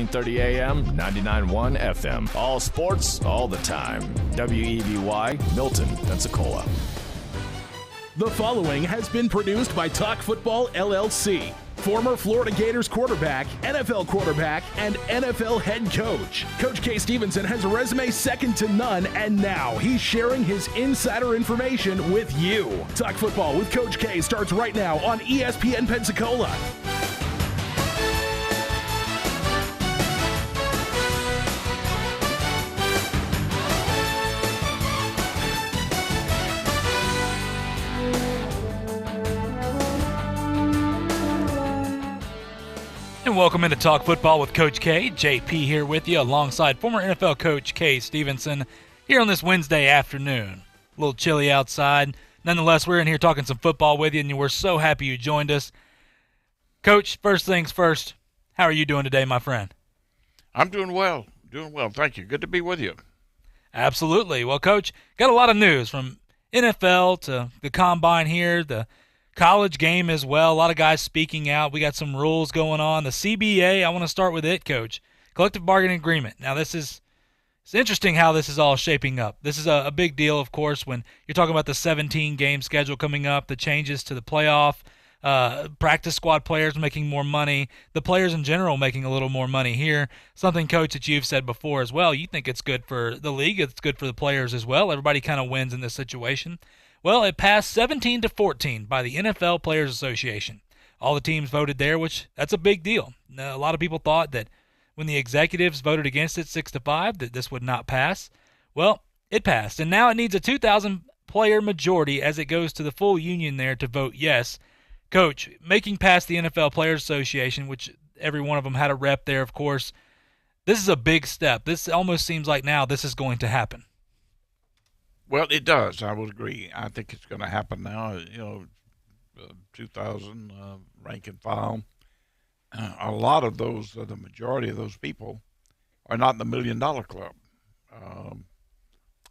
30 a.m., 99.1 FM. All sports, all the time. WEBY, Milton, Pensacola. The following has been produced by Talk Football LLC. Former Florida Gators quarterback, NFL quarterback, and NFL head coach. Coach K. Stevenson has a resume second to none, and now he's sharing his insider information with you. Talk Football with Coach K starts right now on ESPN Pensacola. And welcome into Talk Football with Coach K. JP here with you alongside former NFL coach K. Stevenson here on this Wednesday afternoon. A little chilly outside. Nonetheless, we're in here talking some football with you, and we're so happy you joined us. Coach, first things first, how are you doing today, my friend? I'm doing well. Thank you. Good to be with you. Absolutely. Well, Coach, got a lot of news from NFL to the Combine here, the college game as well. A lot of guys speaking out. We got some rules going on. The CBA, I want to start with it, Coach. Collective bargaining agreement. Now, it's interesting how this is all shaping up. This is a big deal, of course, when you're talking about the 17-game schedule coming up, the changes to the playoff, practice squad players making more money, the players in general making a little more money here. Something, Coach, that you've said before as well. You think it's good for the league. It's good for the players as well. Everybody kind of wins in this situation. Well, it passed 17-14 by the NFL Players Association. All the teams voted there, which that's a big deal. Now, a lot of people thought that when the executives voted against it 6-5 that this would not pass. Well, it passed, and now it needs a 2,000-player majority as it goes to the full union there to vote yes. Coach, making past the NFL Players Association, which every one of them had a rep there, of course, this is a big step. This almost seems like now this is going to happen. Well, it does. I would agree. I think it's going to happen now. 2,000 rank and file. A lot of those, the majority of those people, are not in the $1 Million Club,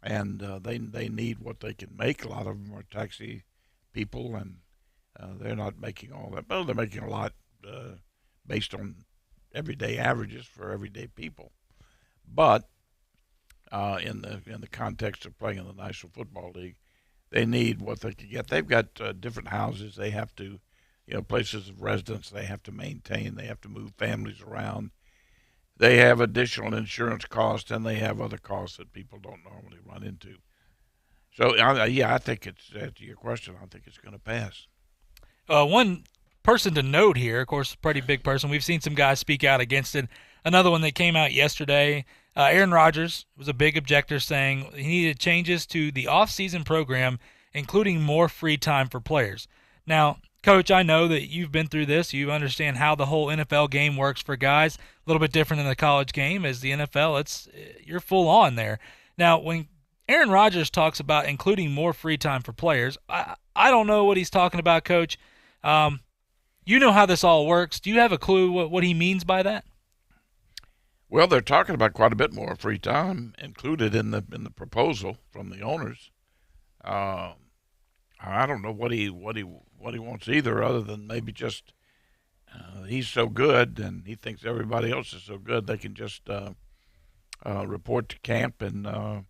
and they need what they can make. A lot of them are taxi people, and they're not making all that. Well, they're making a lot based on everyday averages for everyday people, but in the context of playing in the National Football League, they need what they can get. They've got different houses. They have to, places of residence they have to maintain. They have to move families around. They have additional insurance costs, and they have other costs that people don't normally run into. So, I think it's, to your question, I think it's going to pass. One person to note here, of course, a pretty big person. We've seen some guys speak out against it. Another one that came out yesterday, Aaron Rodgers was a big objector, saying he needed changes to the off-season program, including more free time for players. Now, Coach, I know that you've been through this. You understand how the whole NFL game works for guys. A little bit different than the college game. As the NFL, you're full on there. Now, when Aaron Rodgers talks about including more free time for players, I don't know what he's talking about, Coach. You know how this all works. Do you have a clue what he means by that? Well, they're talking about quite a bit more free time included in the proposal from the owners. I don't know what he wants either, other than maybe just he's so good and he thinks everybody else is so good they can just report to camp and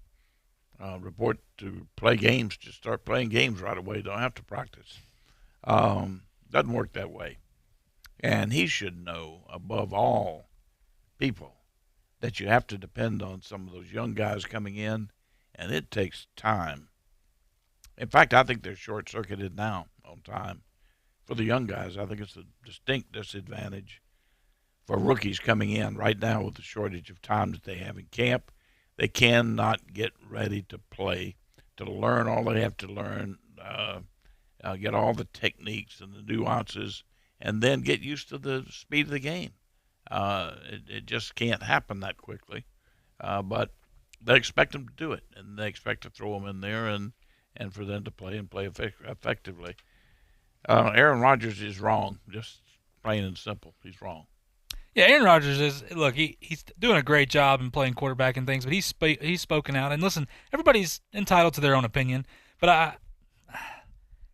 report to play games, just start playing games right away. Don't have to practice. Doesn't work that way, and he should know above all people that you have to depend on some of those young guys coming in, and it takes time. In fact, I think they're short-circuited now on time. For the young guys, I think it's a distinct disadvantage for rookies coming in right now with the shortage of time that they have in camp. They cannot get ready to play, to learn all they have to learn, get all the techniques and the nuances, and then get used to the speed of the game. It just can't happen that quickly, but they expect them to do it, and they expect to throw them in there and for them to play and play effectively. Aaron Rodgers is wrong, just plain and simple. He's wrong. Yeah, Aaron Rodgers he's doing a great job in playing quarterback and things, but he's spoken out. And listen, everybody's entitled to their own opinion, but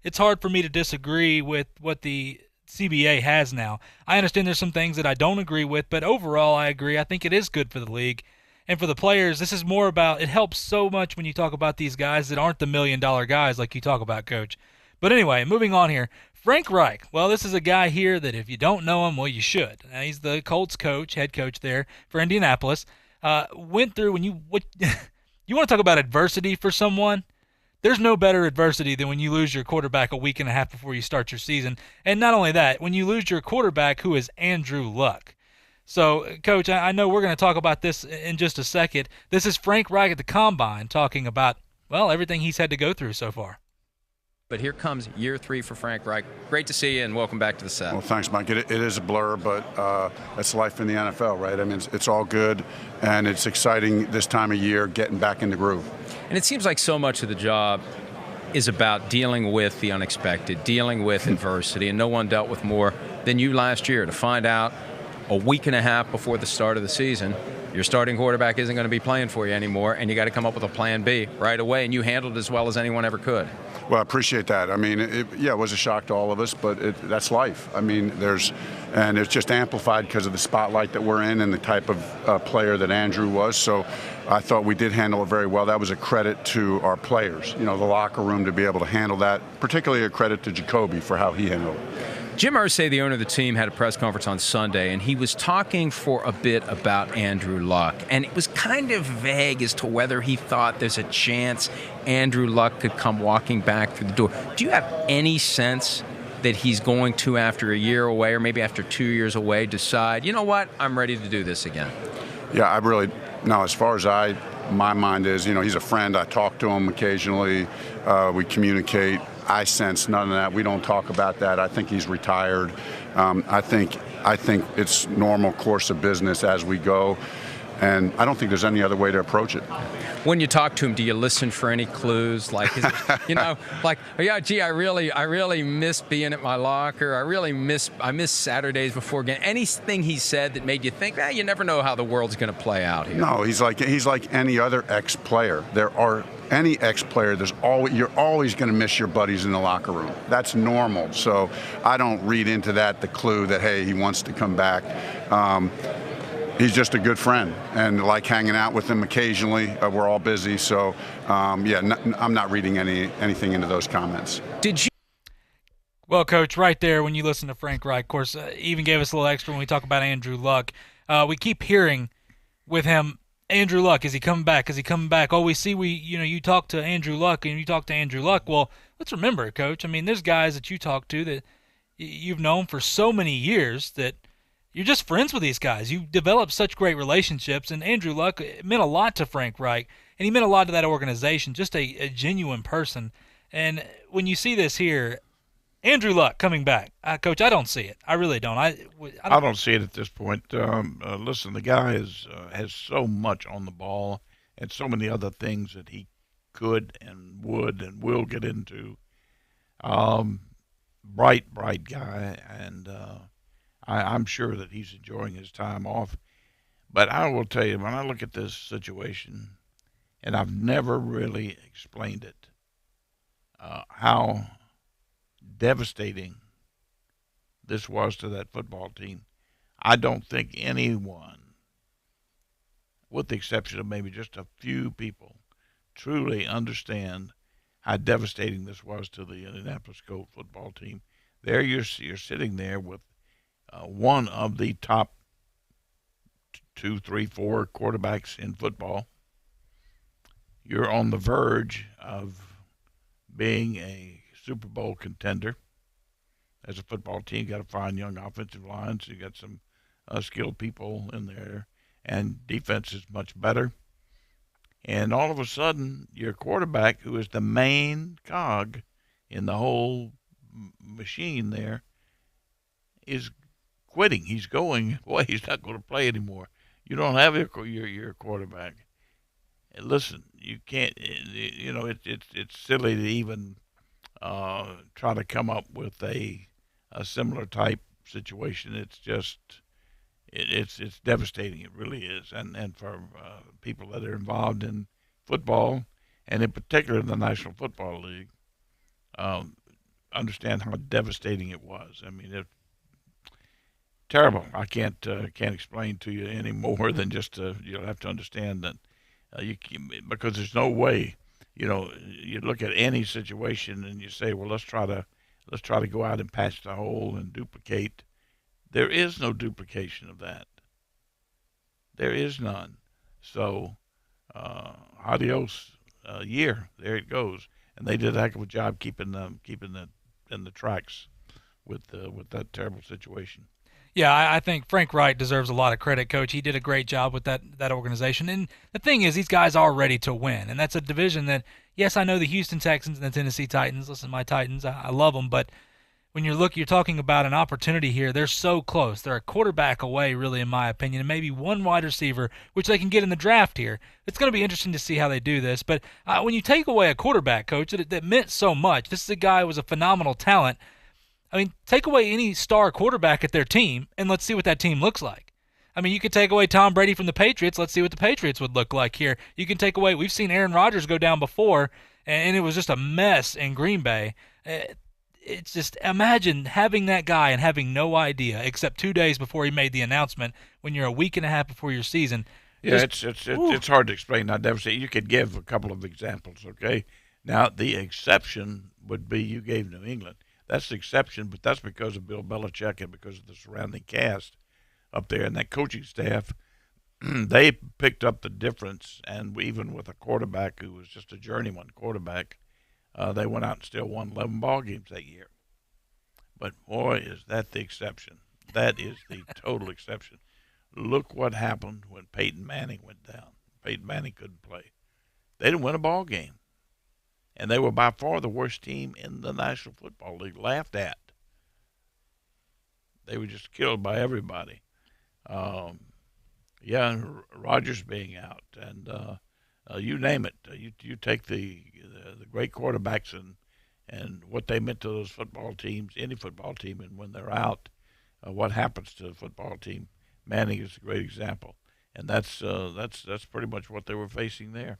it's hard for me to disagree with what the CBA has now. I understand there's some things that I don't agree with, but overall I agree. I think it is good for the league. And for the players, this is more about, it helps so much when you talk about these guys that aren't the $1 million guys like you talk about, Coach. But anyway, moving on here. Frank Reich, well, this is a guy here that if you don't know him, well, you should. He's the Colts coach, head coach there for Indianapolis. Went through, you want to talk about adversity for someone? There's no better adversity than when you lose your quarterback a week and a half before you start your season. And not only that, when you lose your quarterback who is Andrew Luck. So, Coach, I know we're going to talk about this in just a second. This is Frank Reich at the Combine talking about, well, everything he's had to go through so far. But here comes year 3 for Frank Reich. Great to see you, and welcome back to the set. Well, thanks, Mike. It is a blur, but it's life in the NFL, right? I mean, it's all good, and it's exciting this time of year, getting back in the groove. And it seems like so much of the job is about dealing with the unexpected, dealing with adversity, and no one dealt with more than you last year. To find out a week and a half before the start of the season, your starting quarterback isn't going to be playing for you anymore, and you got to come up with a plan B right away, and you handled it as well as anyone ever could. Well, I appreciate that. I mean, it was a shock to all of us, but that's life. I mean, it's just amplified because of the spotlight that we're in and the type of player that Andrew was. So I thought we did handle it very well. That was a credit to our players, the locker room, to be able to handle that, particularly a credit to Jacoby for how he handled it. Jim Irsay, the owner of the team, had a press conference on Sunday, and he was talking for a bit about Andrew Luck. And it was kind of vague as to whether he thought there's a chance Andrew Luck could come walking back through the door. Do you have any sense that he's going to, after a year away or maybe after 2 years away, decide, you know what, I'm ready to do this again? Yeah, I really, no, as far as my mind is, he's a friend. I talk to him occasionally. We communicate. I sense none of that. We don't talk about that. I think he's retired. I think it's normal course of business as we go, and I don't think there's any other way to approach it. When you talk to him, do you listen for any clues? Like, I really miss being at my locker. I miss Saturdays before game. Anything he said that made you think, you never know how the world's going to play out here. No, he's like any other ex-player. Any ex-player, you're always going to miss your buddies in the locker room. That's normal. So I don't read into that the clue that, hey, he wants to come back. He's just a good friend, and like hanging out with him occasionally. We're all busy, so I'm not reading anything into those comments. Did you? Well, Coach, right there, when you listen to Frank Reich, of course, even gave us a little extra when we talk about Andrew Luck. We keep hearing with him, Andrew Luck, is he coming back? Is he coming back? Oh, you talk to Andrew Luck and you talk to Andrew Luck. Well, let's remember, Coach, I mean, there's guys that you talk to that you've known for so many years that you're just friends with these guys. You develop such great relationships, and Andrew Luck meant a lot to Frank Reich, and he meant a lot to that organization, just a genuine person. And when you see this here, Andrew Luck coming back, Coach, I don't see it. I really don't. I don't see it at this point. Listen, the guy has so much on the ball and so many other things that he could and would and will get into. Bright guy, and I'm sure that he's enjoying his time off. But I will tell you, when I look at this situation, and I've never really explained it, how devastating this was to that football team. I don't think anyone, with the exception of maybe just a few people, truly understand how devastating this was to the Indianapolis Colts football team. There you're sitting there with one of the top 2, 3, 4 quarterbacks in football. You're on the verge of being a Super Bowl contender. As a football team, you got a fine young offensive line, so you got some skilled people in there, and defense is much better. And all of a sudden, your quarterback, who is the main cog in the whole machine there, is quitting. He's going, boy, he's not going to play anymore. You don't have your quarterback. And listen, you can't, it's silly to even try to come up with a similar type situation. It's just, it's devastating. It really is. And for people that are involved in football, and in particular the National Football League, understand how devastating it was. I mean, terrible. I can't explain to you any more than just you'll have to understand that because there's no way. You look at any situation and you say, well, let's try to go out and patch the hole and duplicate. There is no duplication of that. There is none. So, adios, year. There it goes. And they did a heck of a job keeping the in the tracks with that terrible situation. Yeah, I think Frank Wright deserves a lot of credit, Coach. He did a great job with that organization. And the thing is, these guys are ready to win. And that's a division that, yes, I know the Houston Texans and the Tennessee Titans. Listen, my Titans, I love them. But when you're talking about an opportunity here, they're so close. They're a quarterback away, really, in my opinion, and maybe one wide receiver, which they can get in the draft here. It's going to be interesting to see how they do this. But when you take away a quarterback, Coach, that meant so much. This is a guy who was a phenomenal talent. I mean, take away any star quarterback at their team, and let's see what that team looks like. I mean, you could take away Tom Brady from the Patriots. Let's see what the Patriots would look like here. You can take away – we've seen Aaron Rodgers go down before, and it was just a mess in Green Bay. It's just imagine having that guy and having no idea except 2 days before he made the announcement when you're a week and a half before your season. Yeah, it's hard to explain. I'd never say you could give a couple of examples, okay? Now, the exception would be you gave New England. That's the exception, but that's because of Bill Belichick and because of the surrounding cast up there and that coaching staff. They picked up the difference, and even with a quarterback who was just a journeyman quarterback, they went out and still won 11 ball games that year. But, boy, is that the exception. That is the total exception. Look what happened when Peyton Manning went down. Peyton Manning couldn't play. They didn't win a ball game. And they were by far the worst team in the National Football League, laughed at. They were just killed by everybody. Rodgers being out, and you name it. You take the great quarterbacks and what they meant to those football teams, any football team, and when they're out, what happens to the football team. Manning is a great example, and that's pretty much what they were facing there.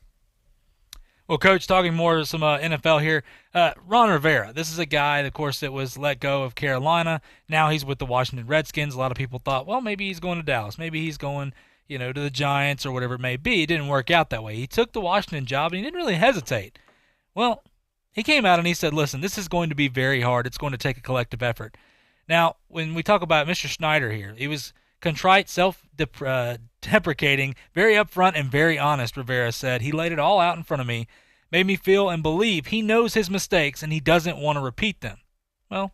Well, Coach, talking more some NFL here, Ron Rivera. This is a guy, of course, that was let go of Carolina. Now he's with the Washington Redskins. A lot of people thought, well, maybe he's going to Dallas. Maybe he's going, to the Giants or whatever it may be. It didn't work out that way. He took the Washington job, and he didn't really hesitate. Well, he came out and he said, listen, this is going to be very hard. It's going to take a collective effort. Now, when we talk about Mr. Snyder here, he was contrite, self-deprecating, very upfront and very honest, Rivera said. He laid it all out in front of me, made me feel and believe he knows his mistakes and he doesn't want to repeat them. Well,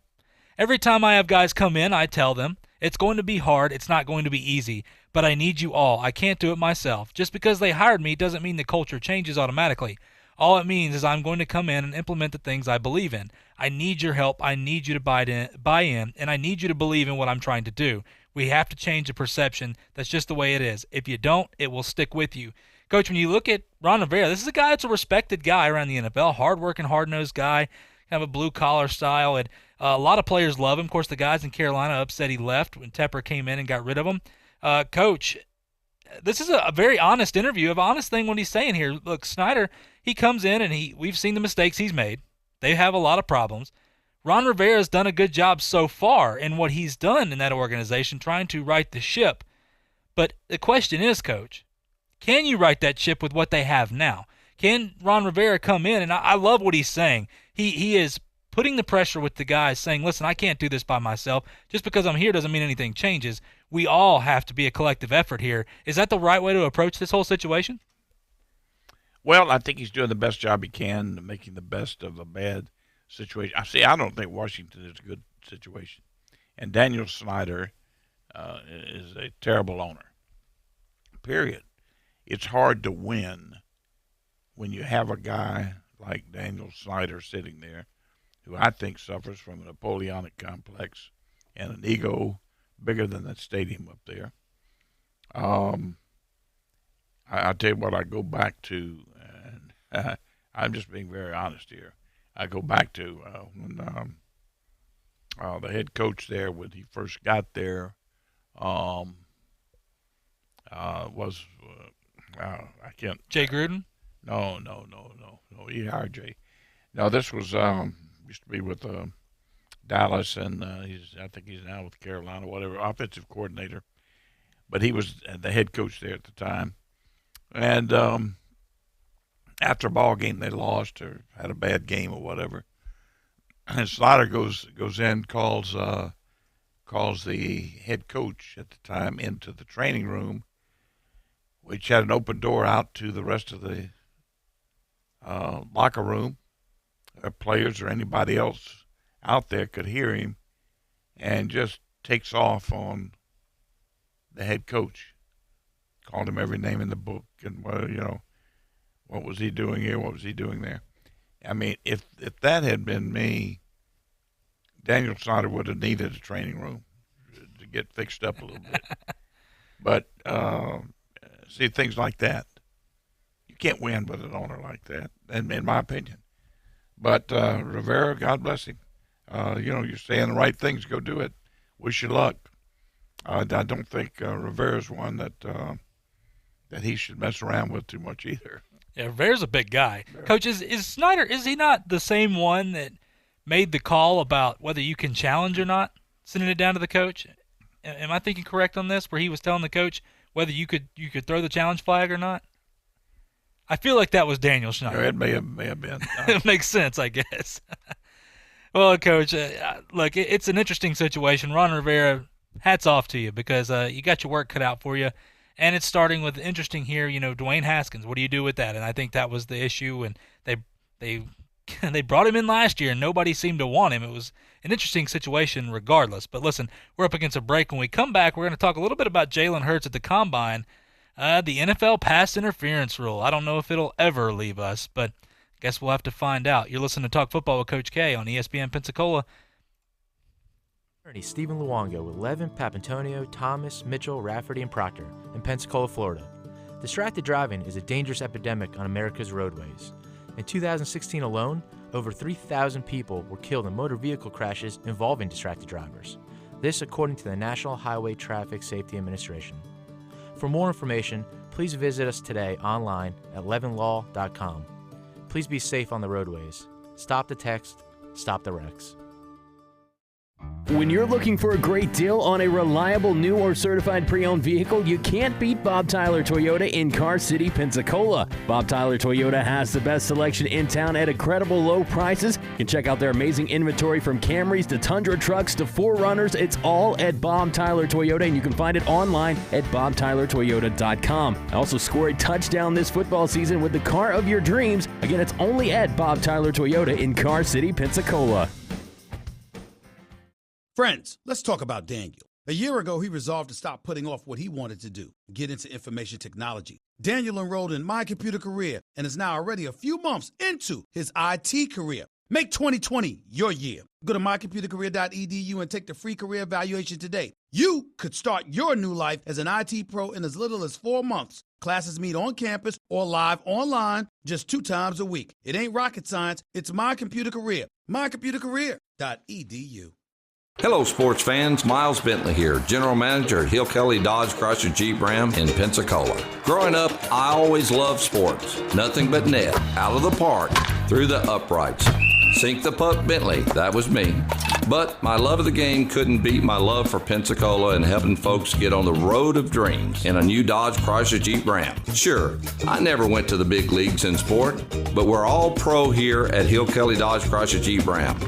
every time I have guys come in, I tell them, it's going to be hard, it's not going to be easy, but I need you all. I can't do it myself. Just because they hired me doesn't mean the culture changes automatically. All it means is I'm going to come in and implement the things I believe in. I need your help, I need you to buy in, and I need you to believe in what I'm trying to do. We have to change the perception. That's just the way it is. If you don't, it will stick with you. Coach, when you look at Ron Rivera, this is a guy that's a respected guy around the NFL, hard-working, hard-nosed guy, kind of a blue-collar style, and a lot of players love him. Of course, the guys in Carolina upset he left when Tepper came in and got rid of him. Coach, this is a very honest interview, an honest thing what he's saying here. Look, Snyder, he comes in and we've seen the mistakes he's made. They have a lot of problems. Ron Rivera's done a good job so far in what he's done in that organization, trying to right the ship. But the question is, Coach, can you right that ship with what they have now? Can Ron Rivera come in? And I love what he's saying. He is putting the pressure with the guys, saying, listen, I can't do this by myself. Just because I'm here doesn't mean anything changes. We all have to be a collective effort here. Is that the right way to approach this whole situation? Well, I think he's doing the best job he can, making the best of a bad situation. I don't think Washington is a good situation. And Daniel Snyder is a terrible owner, period. It's hard to win when you have a guy like Daniel Snyder sitting there who I think suffers from a Napoleonic complex and an ego bigger than that stadium up there. I tell you what, I go back to, and I'm just being very honest here. I go back to when the head coach there, when he first got there, was I can't. Jay Gruden? No. He hired Jay. No, this was used to be with Dallas, and I think he's now with Carolina, whatever, offensive coordinator. But he was the head coach there at the time. And after a ball game they lost or had a bad game or whatever, and Slaughter goes in, calls the head coach at the time into the training room, which had an open door out to the rest of the locker room. Players or anybody else out there could hear him, and just takes off on the head coach. Called him every name in the book, and what was he doing here? What was he doing there? I mean, if that had been me, Daniel Snyder would have needed a training room to get fixed up a little bit. But see, things like that, you can't win with an owner like that, in my opinion. But Rivera, God bless him. You're saying the right things. Go do it. Wish you luck. I don't think Rivera's one that he should mess around with too much either. Yeah, Rivera's a big guy. Yeah. Coach, is Snyder, is he not the same one that made the call about whether you can challenge or not, sending it down to the coach? Am I thinking correct on this, where he was telling the coach whether you could throw the challenge flag or not? I feel like that was Daniel Snyder. Yeah, it may have been. It makes sense, I guess. Well, Coach, look, it's an interesting situation. Ron Rivera, hats off to you, because you got your work cut out for you. And it's starting with interesting here, Dwayne Haskins. What do you do with that? And I think that was the issue. And they brought him in last year, and nobody seemed to want him. It was an interesting situation regardless. But listen, we're up against a break. When we come back, we're going to talk a little bit about Jalen Hurts at the Combine. The NFL pass interference rule. I don't know if it'll ever leave us, but I guess we'll have to find out. You're listening to Talk Football with Coach K on ESPN Pensacola. Attorney Stephen Luongo with Levin, Papantonio, Thomas, Mitchell, Rafferty, and Proctor in Pensacola, Florida. Distracted driving is a dangerous epidemic on America's roadways. In 2016 alone, over 3,000 people were killed in motor vehicle crashes involving distracted drivers. This according to the National Highway Traffic Safety Administration. For more information, please visit us today online at levinlaw.com. Please be safe on the roadways. Stop the text, stop the wrecks. When you're looking for a great deal on a reliable new or certified pre-owned vehicle, you can't beat Bob Tyler Toyota in Car City, Pensacola. Bob Tyler Toyota has the best selection in town at incredible low prices. You can check out their amazing inventory from Camrys to Tundra trucks to 4Runners. It's all at Bob Tyler Toyota, and you can find it online at bobtylertoyota.com. Also score a touchdown this football season with the car of your dreams. Again, it's only at Bob Tyler Toyota in Car City, Pensacola. Friends, let's talk about Daniel. A year ago, he resolved to stop putting off what he wanted to do, get into information technology. Daniel enrolled in My Computer Career and is now already a few months into his IT career. Make 2020 your year. Go to mycomputercareer.edu and take the free career evaluation today. You could start your new life as an IT pro in as little as 4 months. Classes meet on campus or live online just 2 times a week. It ain't rocket science. It's My Computer Career. mycomputercareer.edu. Hello, sports fans. Miles Bentley here, General Manager at Hill Kelly Dodge Chrysler Jeep Ram in Pensacola. Growing up, I always loved sports. Nothing but net, out of the park, through the uprights. Sink the puck Bentley, that was me. But my love of the game couldn't beat my love for Pensacola and helping folks get on the road of dreams in a new Dodge Chrysler Jeep Ram. Sure, I never went to the big leagues in sport, but we're all pro here at Hill Kelly Dodge Chrysler Jeep Ram.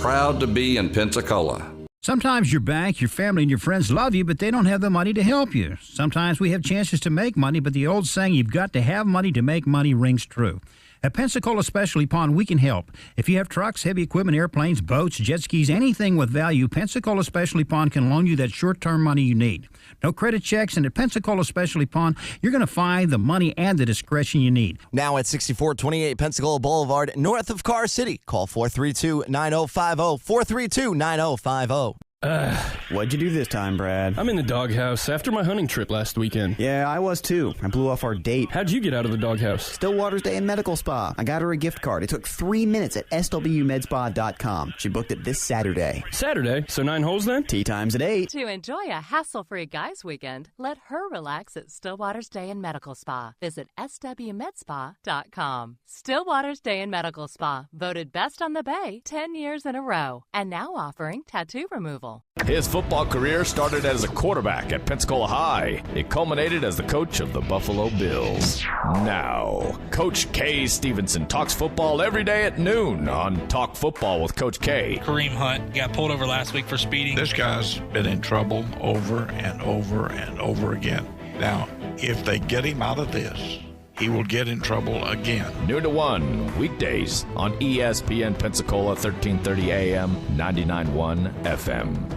Proud to be in Pensacola. Sometimes your bank, your family, and your friends love you, but they don't have the money to help you. Sometimes we have chances to make money, but the old saying, you've got to have money to make money, rings true. At Pensacola Specialty Pond, we can help. If you have trucks, heavy equipment, airplanes, boats, jet skis, anything with value, Pensacola Specialty Pond can loan you that short-term money you need. No credit checks, and at Pensacola Specialty Pond, you're going to find the money and the discretion you need. Now at 6428 Pensacola Boulevard, north of Car City. Call 432-9050, 432-9050. What'd you do this time, Brad? I'm in the doghouse after my hunting trip last weekend. Yeah, I was too. I blew off our date. How'd you get out of the doghouse? Stillwater's Day in Medical Spa. I got her a gift card. It took 3 minutes at swmedspa.com. She booked it this Saturday. Saturday? So 9 holes then? Tea time's at 8. To enjoy a hassle-free guys' weekend, let her relax at Stillwater's Day in Medical Spa. Visit swmedspa.com. Stillwater's Day in Medical Spa, voted best on the Bay 10 years in a row, and now offering tattoo removal. His football career started as a quarterback at Pensacola High. It culminated as the coach of the Buffalo Bills. Now, Coach K. Stevenson talks football every day at noon on Talk Football with Coach K. Kareem Hunt got pulled over last week for speeding. This guy's been in trouble over and over and over again. Now, if they get him out of this, he will get in trouble again. Noon to 1, weekdays on ESPN Pensacola 1330 AM, 99.1 FM.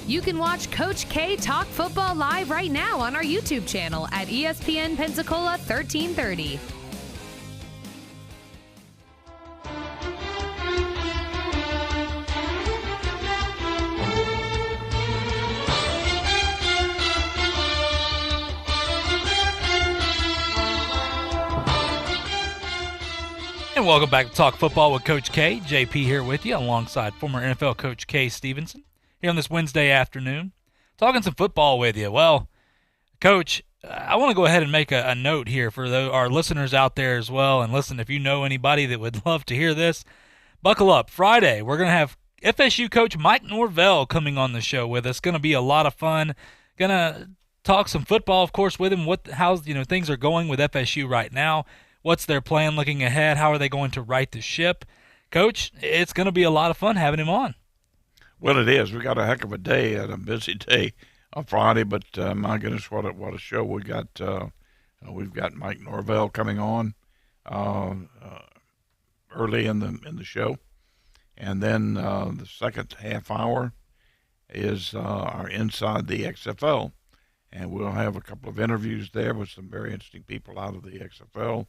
You can watch Coach K talk football live right now on our YouTube channel at ESPN Pensacola 1330. And welcome back to Talk Football with Coach K. JP here with you alongside former NFL coach K. Stevenson here on this Wednesday afternoon. Talking some football with you. Well, Coach, I want to go ahead and make a note here for our listeners out there as well. And listen, if you know anybody that would love to hear this, buckle up. Friday, we're going to have FSU coach Mike Norvell coming on the show with us. Going to be a lot of fun. Going to talk some football, of course, with him. How things are going with FSU right now. What's their plan looking ahead? How are they going to right the ship? Coach, it's going to be a lot of fun having him on. Well, it is. We got a heck of a day and a busy day on Friday, but my goodness, what a show we got. We've got Mike Norvell coming on early in the show, and then the second half hour is our Inside the XFL, and we'll have a couple of interviews there with some very interesting people out of the XFL.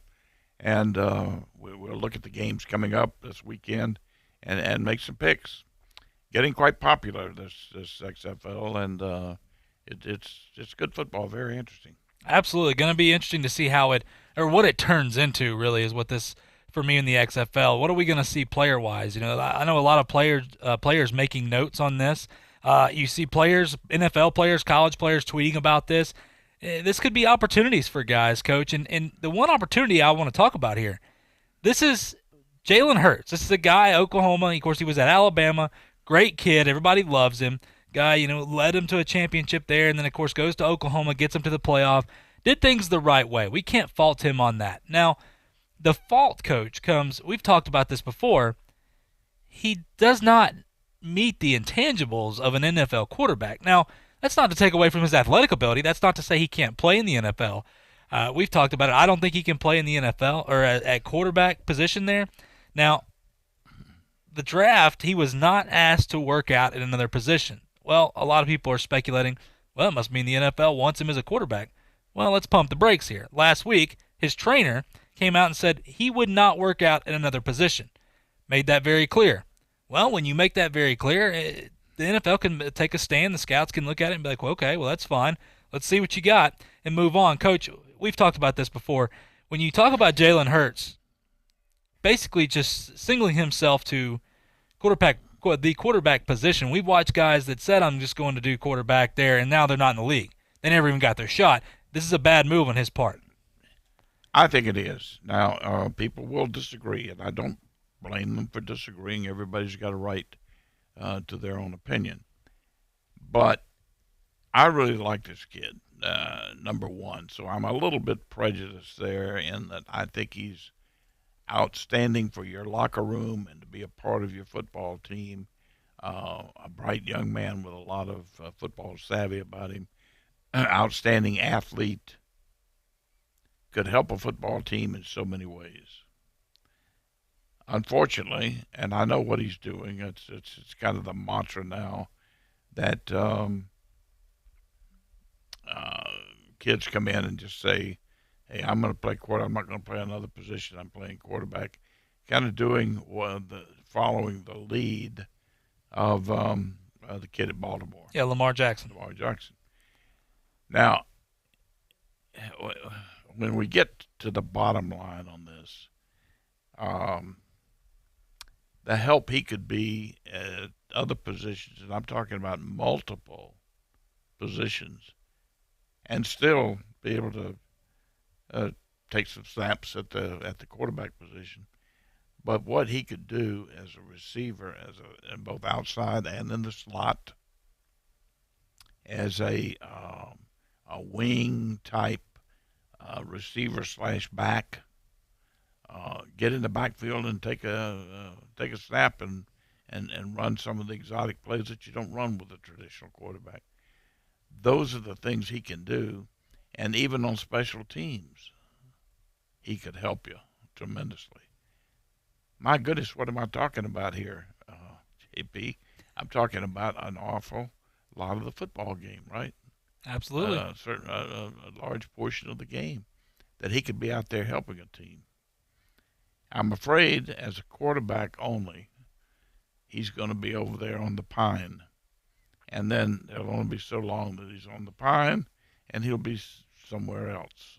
And we'll look at the games coming up this weekend and make some picks. Getting quite popular, this XFL, and it's good football, very interesting. Absolutely. Going to be interesting to see what it turns into, really, is what this, for me in the XFL. What are we going to see player-wise? I know a lot of players making notes on this. You see players, NFL players, college players tweeting about this. This could be opportunities for guys, Coach. And the one opportunity I want to talk about here, this is Jalen Hurts. This is a guy, Oklahoma. Of course, he was at Alabama. Great kid. Everybody loves him. Guy, led him to a championship there, and then, of course, goes to Oklahoma, gets him to the playoff. Did things the right way. We can't fault him on that. Now, the fault, Coach, comes, we've talked about this before, he does not meet the intangibles of an NFL quarterback. Now, that's not to take away from his athletic ability. That's not to say he can't play in the NFL. We've talked about it. I don't think he can play in the NFL or at quarterback position there. Now, the draft, he was not asked to work out in another position. Well, a lot of people are speculating, well, it must mean the NFL wants him as a quarterback. Well, let's pump the brakes here. Last week, his trainer came out and said he would not work out in another position. Made that very clear. Well, when you make that very clear, the NFL can take a stand. The scouts can look at it and be like, well, okay, well, that's fine. Let's see what you got and move on. Coach, we've talked about this before. When you talk about Jalen Hurts, basically just singling himself to the quarterback position, we've watched guys that said, I'm just going to do quarterback there, and now they're not in the league. They never even got their shot. This is a bad move on his part. I think it is. Now, people will disagree, and I don't blame them for disagreeing. Everybody's got a right to their own opinion. But I really like this kid, number one. So I'm a little bit prejudiced there in that I think he's outstanding for your locker room and to be a part of your football team. A bright young man with a lot of football savvy about him. Outstanding athlete. Could help a football team in so many ways. Unfortunately, and I know what he's doing, it's kind of the mantra now that kids come in and just say, hey, I'm going to play quarterback. I'm not going to play another position. I'm playing quarterback. Kind of following the lead of the kid at Baltimore. Yeah, Lamar Jackson. Lamar Jackson. Now, when we get to the bottom line on this, the help he could be at other positions, and I'm talking about multiple positions, and still be able to take some snaps at the quarterback position. But what he could do as a receiver, in both outside and in the slot, as a wing type receiver / back, get in the backfield and take a snap and run some of the exotic plays that you don't run with a traditional quarterback. Those are the things he can do, and even on special teams, he could help you tremendously. My goodness, what am I talking about here, JP? I'm talking about an awful lot of the football game, right? Absolutely. A large portion of the game that he could be out there helping a team. I'm afraid as a quarterback only, he's going to be over there on the pine. And then it'll only be so long that he's on the pine, and he'll be somewhere else.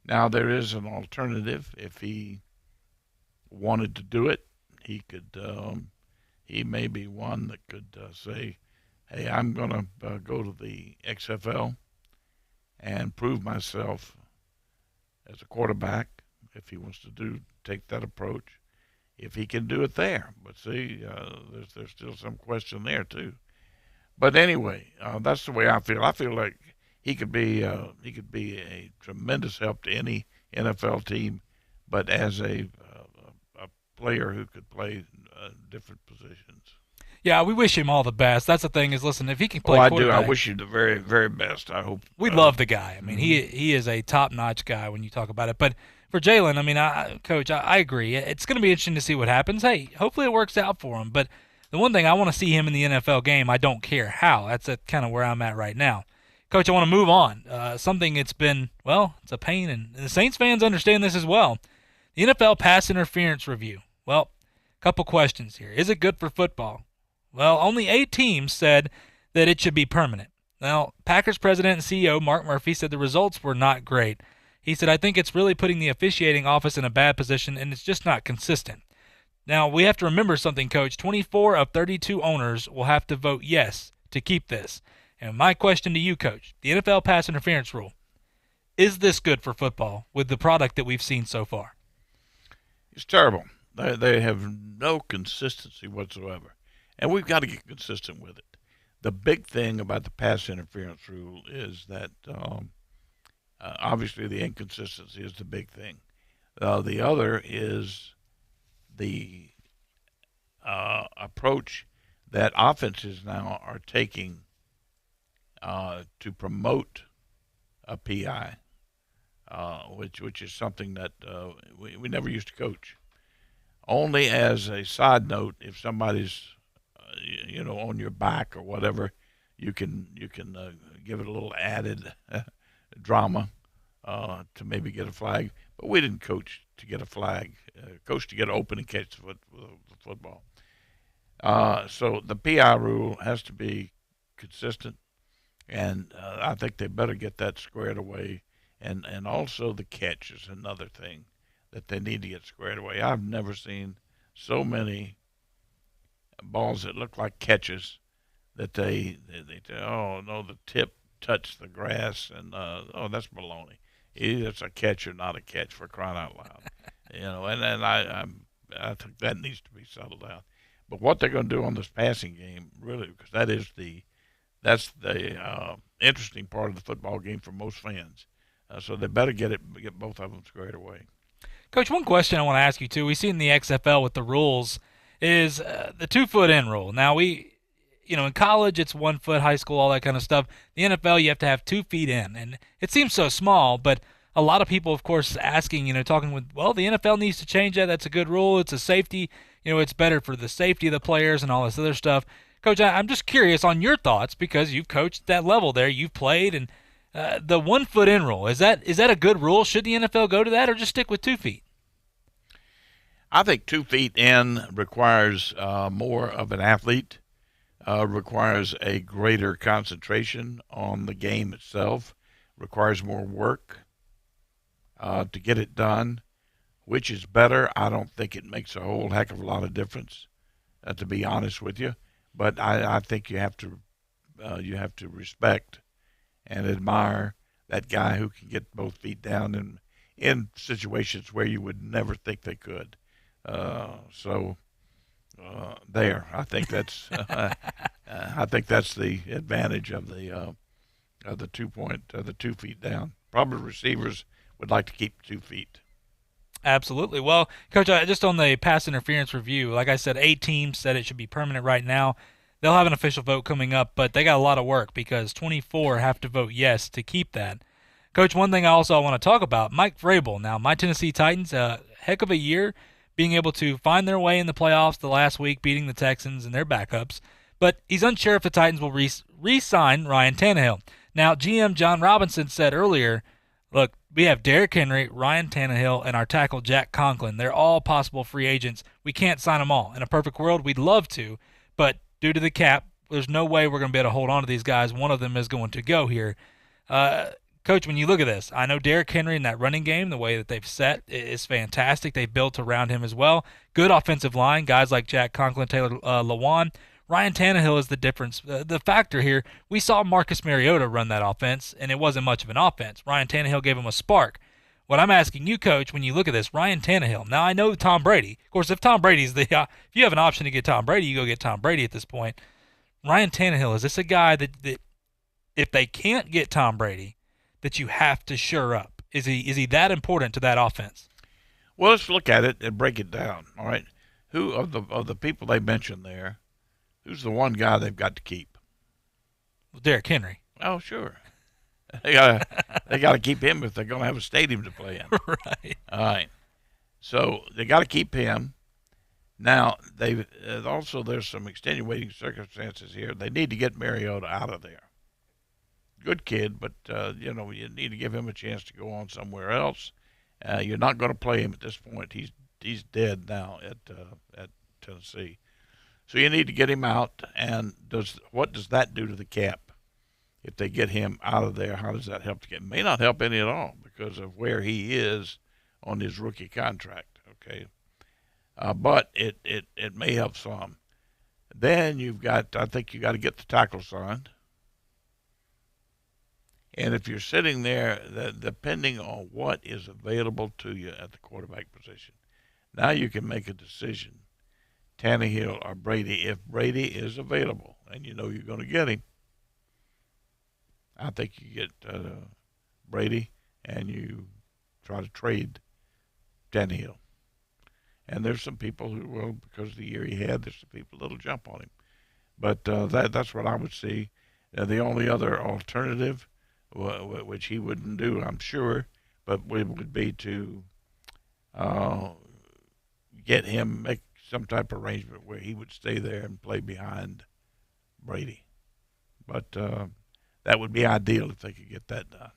Now, there is an alternative. If he wanted to do it, he could. He may be one that could say, hey, I'm going to go to the XFL and prove myself as a quarterback, if he wants to take that approach, if he can do it there. But see, there's still some question there too. But anyway, that's the way I feel. I feel like he could be a tremendous help to any NFL team, but as a player who could play different positions. Yeah, we wish him all the best. That's the thing is, listen, if he can play quarterback. I do. I wish you the very, very best. I hope. We love the guy. I mean, he is a top-notch guy when you talk about it. But for Jalen, I mean, Coach, I agree. It's going to be interesting to see what happens. Hey, hopefully it works out for him. But the one thing, I want to see him in the NFL game. I don't care how. That's kind of where I'm at right now. Coach, I want to move on. Something it's been, well, it's a pain, and the Saints fans understand this as well. The NFL pass interference review. Well, a couple questions here. Is it good for football? Well, only 8 teams said that it should be permanent. Now, Packers president and CEO Mark Murphy said the results were not great. He said, I think it's really putting the officiating office in a bad position, and it's just not consistent. Now, we have to remember something, Coach. 24 of 32 owners will have to vote yes to keep this. And my question to you, Coach, the NFL pass interference rule, is this good for football with the product that we've seen so far? It's terrible. They have no consistency whatsoever. And we've got to get consistent with it. The big thing about the pass interference rule is that obviously the inconsistency is the big thing. The other is the approach that offenses now are taking to promote a PI, which is something that we never used to coach. Only as a side note, if somebody's on your back or whatever, you can give it a little added drama to maybe get a flag. But we didn't coach to get a flag. Coach to get open and catch the football. So the PI rule has to be consistent, and I think they better get that squared away. And also the catch is another thing that they need to get squared away. I've never seen so many balls that look like catches that they oh no, the tip touched the grass, and that's baloney. Either it's a catch or not a catch, for crying out loud. And I think that needs to be settled out. But what they're going to do on this passing game, really, because that's the interesting part of the football game for most fans. So they better get both of them squared away. Coach, one question I want to ask you too. We see in the XFL with the rules is the 2-foot in rule. Now in college it's 1 foot, high school, all that kind of stuff. The NFL you have to have 2 feet in, and it seems so small, but a lot of people, of course, asking, talking with, well, the NFL needs to change that. That's a good rule. It's a safety. It's better for the safety of the players and all this other stuff. Coach, I'm just curious on your thoughts because you've coached that level there. You've played, and the 1 foot in rule, is that a good rule? Should the NFL go to that or just stick with 2 feet? I think 2 feet in requires more of an athlete requires a greater concentration on the game itself, requires more work to get it done. Which is better? I don't think it makes a whole heck of a lot of difference, to be honest with you. But I think you have to respect and admire that guy who can get both feet down in situations where you would never think they could. There, I think that's the advantage of the 2 feet down. Probably receivers would like to keep 2 feet. Absolutely. Well, Coach, just on the pass interference review, like I said, 8 teams said it should be permanent right now. They'll have an official vote coming up, but they got a lot of work because 24 have to vote yes to keep that. Coach, one thing I also want to talk about, Mike Vrabel. Now, my Tennessee Titans, a heck of a year, being able to find their way in the playoffs the last week, beating the Texans and their backups. But he's unsure if the Titans will re-sign Ryan Tannehill. Now, GM John Robinson said earlier, look, we have Derrick Henry, Ryan Tannehill, and our tackle Jack Conklin. They're all possible free agents. We can't sign them all. In a perfect world, we'd love to, but due to the cap, there's no way we're going to be able to hold on to these guys. One of them is going to go here. Coach, when you look at this, I know Derrick Henry in that running game, the way that they've set is fantastic. They've built around him as well. Good offensive line, guys like Jack Conklin, Taylor Lewan. Ryan Tannehill is the difference. The factor here, we saw Marcus Mariota run that offense, and it wasn't much of an offense. Ryan Tannehill gave him a spark. What I'm asking you, Coach, when you look at this, Ryan Tannehill. Now, I know Tom Brady. Of course, if Tom Brady's if you have an option to get Tom Brady, you go get Tom Brady at this point. Ryan Tannehill, is this a guy that if they can't get Tom Brady, that you have to shore up? Is he that important to that offense? Well, let's look at it and break it down. All right, who of the people they mentioned there, who's the one guy they've got to keep? Well, Derrick Henry. Oh, sure. They gotta keep him if they're gonna have a stadium to play in. Right. All right. So they got to keep him. Now they also there's some extenuating circumstances here. They need to get Mariota out of there. Good kid, but you need to give him a chance to go on somewhere else. You're not going to play him at this point. He's dead now at Tennessee. So you need to get him out. And what does that do to the cap? If they get him out of there, how does that help the cap? It may not help any at all because of where he is on his rookie contract. Okay, but it may help some. Then I think you got to get the tackle signed. And if you're sitting there, depending on what is available to you at the quarterback position, now you can make a decision, Tannehill or Brady. If Brady is available and you know you're going to get him, I think you get Brady and you try to trade Tannehill. And there's some people who will, because of the year he had, there's some people that'll jump on him. But that's what I would see. The only other alternative, which he wouldn't do, I'm sure, but would be to get him, make some type of arrangement where he would stay there and play behind Brady. But that would be ideal if they could get that done.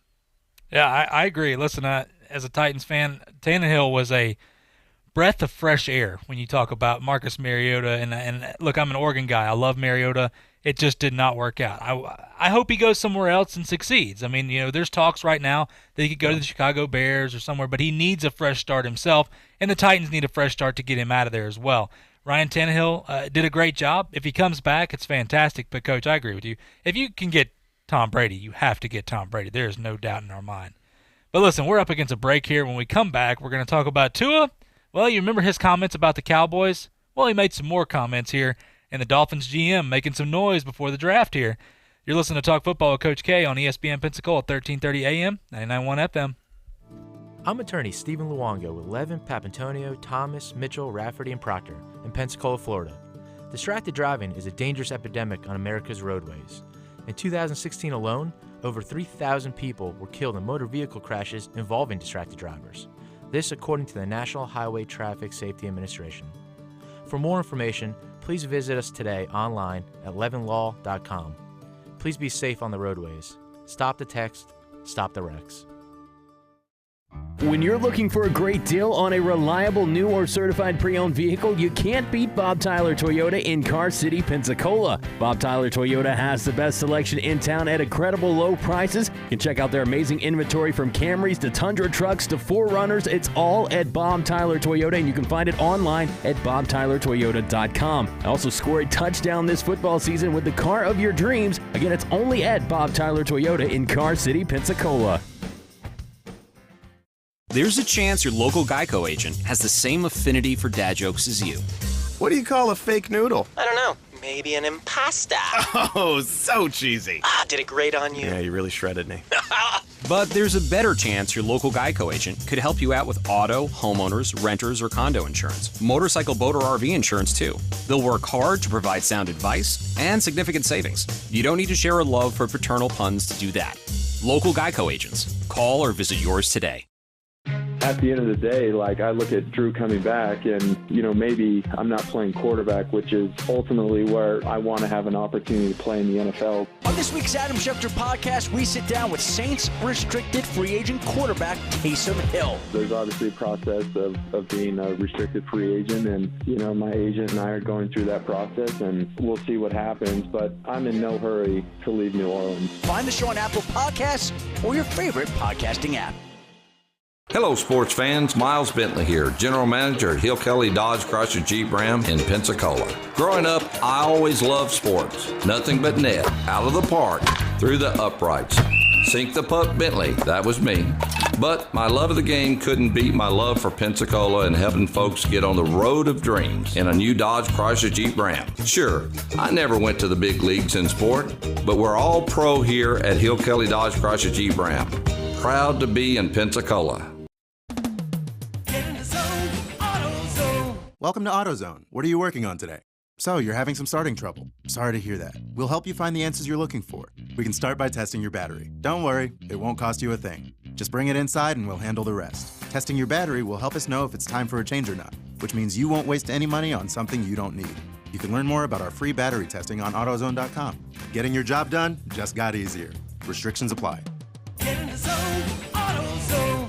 Yeah, I agree. Listen, as a Titans fan, Tannehill was a breath of fresh air when you talk about Marcus Mariota. And look, I'm an Oregon guy. I love Mariota. It just did not work out. I hope he goes somewhere else and succeeds. I mean, there's talks right now that he could go to the Chicago Bears or somewhere, but he needs a fresh start himself, and the Titans need a fresh start to get him out of there as well. Ryan Tannehill did a great job. If he comes back, it's fantastic. But, Coach, I agree with you. If you can get Tom Brady, you have to get Tom Brady. There is no doubt in our mind. But, listen, we're up against a break here. When we come back, we're going to talk about Tua. Well, you remember his comments about the Cowboys? Well, he made some more comments here, and the Dolphins GM making some noise before the draft here. You're listening to Talk Football with Coach K on ESPN Pensacola, 1330 AM, 99.1 FM. I'm attorney Stephen Luongo with Levin, Papantonio, Thomas, Mitchell, Rafferty, and Proctor in Pensacola, Florida. Distracted driving is a dangerous epidemic on America's roadways. In 2016 alone, over 3,000 people were killed in motor vehicle crashes involving distracted drivers. This according to the National Highway Traffic Safety Administration. For more information, please visit us today online at levinlaw.com. Please be safe on the roadways. Stop the text. Stop the wrecks. When you're looking for a great deal on a reliable new or certified pre-owned vehicle, you can't beat Bob Tyler Toyota in Car City, Pensacola. Bob Tyler Toyota has the best selection in town at incredible low prices. You can check out their amazing inventory from Camrys to Tundra trucks to 4Runners. It's all at Bob Tyler Toyota, and you can find it online at bobtylertoyota.com. Also score a touchdown this football season with the car of your dreams. Again, it's only at Bob Tyler Toyota in Car City, Pensacola. There's a chance your local Geico agent has the same affinity for dad jokes as you. What do you call a fake noodle? I don't know. Maybe an impasta. Oh, so cheesy. Did it grate on you? Yeah, you really shredded me. But there's a better chance your local Geico agent could help you out with auto, homeowners, renters, or condo insurance. Motorcycle, boat, or RV insurance, too. They'll work hard to provide sound advice and significant savings. You don't need to share a love for paternal puns to do that. Local Geico agents. Call or visit yours today. At the end of the day, I look at Drew coming back and, maybe I'm not playing quarterback, which is ultimately where I want to have an opportunity to play in the NFL. On this week's Adam Schefter podcast, we sit down with Saints restricted free agent quarterback Taysom Hill. There's obviously a process of being a restricted free agent, and, my agent and I are going through that process, and we'll see what happens, but I'm in no hurry to leave New Orleans. Find the show on Apple Podcasts or your favorite podcasting app. Hello, sports fans. Miles Bentley here, General Manager at Hill Kelly Dodge Chrysler Jeep Ram in Pensacola. Growing up, I always loved sports. Nothing but net, out of the park, through the uprights. Sink the puck, Bentley. That was me. But my love of the game couldn't beat my love for Pensacola and helping folks get on the road of dreams in a new Dodge Chrysler Jeep Ram. Sure, I never went to the big leagues in sport, but we're all pro here at Hill Kelly Dodge Chrysler Jeep Ram. Proud to be in Pensacola. Welcome to AutoZone. What are you working on today? So, you're having some starting trouble. Sorry to hear that. We'll help you find the answers you're looking for. We can start by testing your battery. Don't worry, it won't cost you a thing. Just bring it inside and we'll handle the rest. Testing your battery will help us know if it's time for a change or not, which means you won't waste any money on something you don't need. You can learn more about our free battery testing on AutoZone.com. Getting your job done just got easier. Restrictions apply. Get in the zone, AutoZone.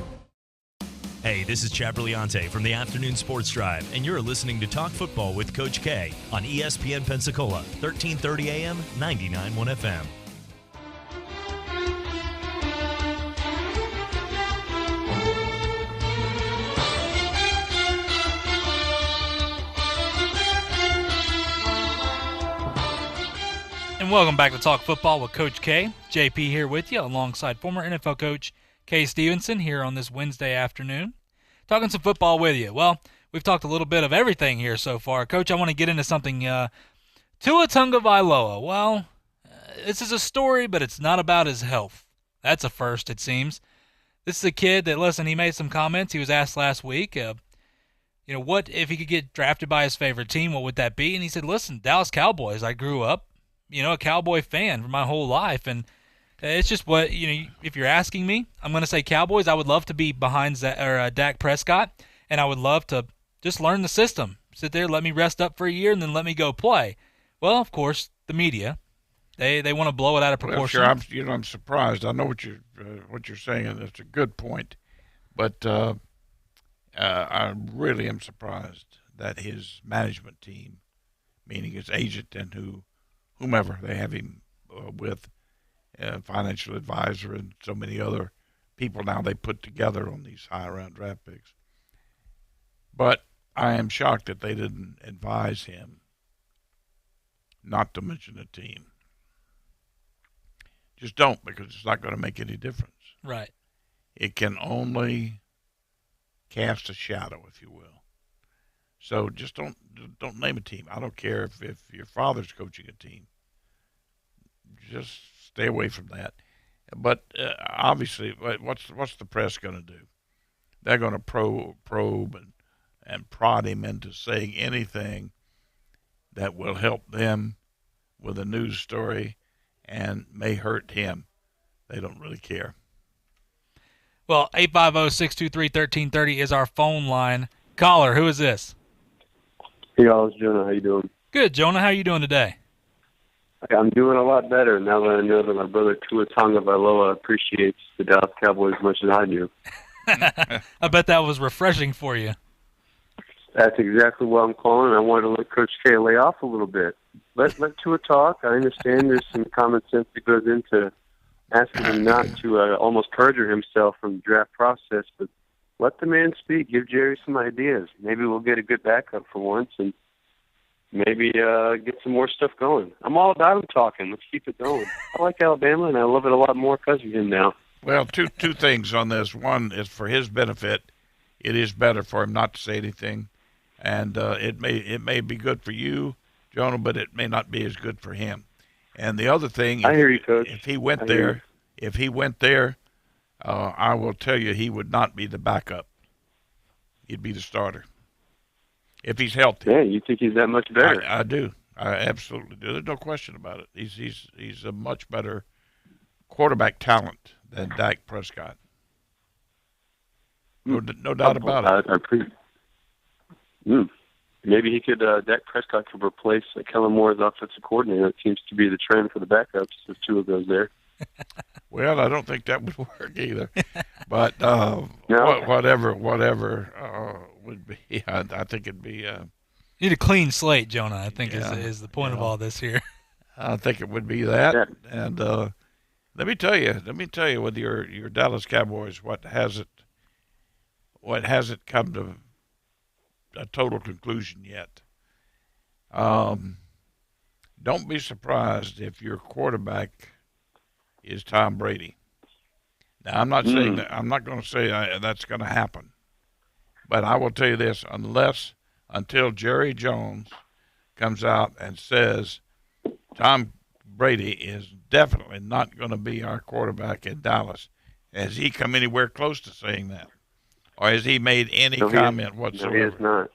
Hey, this is Chad Brilliante from the Afternoon Sports Drive, and you're listening to Talk Football with Coach K on ESPN Pensacola, 1330 AM, 99.1 FM. And welcome back to Talk Football with Coach K. JP here with you alongside former NFL coach Kay Stevenson here on this Wednesday afternoon. Talking some football with you. Well, we've talked a little bit of everything here so far. Coach, I want to get into something. Tua Tagovailoa. Well, this is a story, but it's not about his health. That's a first, it seems. This is a kid that, listen, he made some comments. He was asked last week, what if he could get drafted by his favorite team, what would that be? And he said, listen, Dallas Cowboys. I grew up, a Cowboy fan for my whole life, and it's just what, if you're asking me, I'm going to say Cowboys. I would love to be behind Dak Prescott, and I would love to just learn the system. Sit there, let me rest up for a year, and then let me go play. Well, of course, the media, they want to blow it out of proportion. Well, sure, I'm surprised. I know what you're saying, and it's a good point. But I really am surprised that his management team, meaning his agent and whomever they have him with, financial advisor and so many other people now they put together on these high-round draft picks. But I am shocked that they didn't advise him not to mention a team. Just don't, because it's not going to make any difference. Right. It can only cast a shadow, if you will. So just don't name a team. I don't care if your father's coaching a team. Just stay away from that. But obviously, what's the press going to do? They're going to probe and prod him into saying anything that will help them with a news story and may hurt him. They don't really care. Well, 850-623-1330 is our phone line. Caller, who is this? Hey, y'all, it's Jonah. How you doing? Good, Jonah. How are you doing today? I'm doing a lot better now that I know that my brother Tua Tagovailoa appreciates the Dallas Cowboys as much as I do. I bet that was refreshing for you. That's exactly what I'm calling. I wanted to let Coach K lay off a little bit. Let Tua talk. I understand there's some common sense that goes into asking him not to almost perjure himself from the draft process, but let the man speak. Give Jerry some ideas. Maybe we'll get a good backup for once, and maybe get some more stuff going. I'm all about him talking. Let's keep it going. I like Alabama, and I love it a lot more because of him now. Well, two things on this. One is for his benefit. It is better for him not to say anything, and it may be good for you, Jonah, but it may not be as good for him. And the other thing, I hear you, Coach. If he went there, I will tell you he would not be the backup. He'd be the starter if he's healthy. Yeah, you think he's that much better? I do. I absolutely do. There's no question about it. He's a much better quarterback talent than Dak Prescott. No doubt about it. Maybe he could. Dak Prescott could replace Kellen Moore as offensive coordinator. It seems to be the trend for the backups if Tua goes there. Well, I don't think that would work either. But whatever would be, I think it'd be. You need a clean slate, Jonah. I think is the point of all this here. I think it would be that. Yeah. And let me tell you, with your Dallas Cowboys, what hasn't come to a total conclusion yet. Don't be surprised if your quarterback is Tom Brady. Now, I'm not saying that. I'm not going to say that's going to happen, but I will tell you this: until Jerry Jones comes out and says Tom Brady is definitely not going to be our quarterback in Dallas, has he come anywhere close to saying that? Or has he made any comment whatsoever? No, he has not.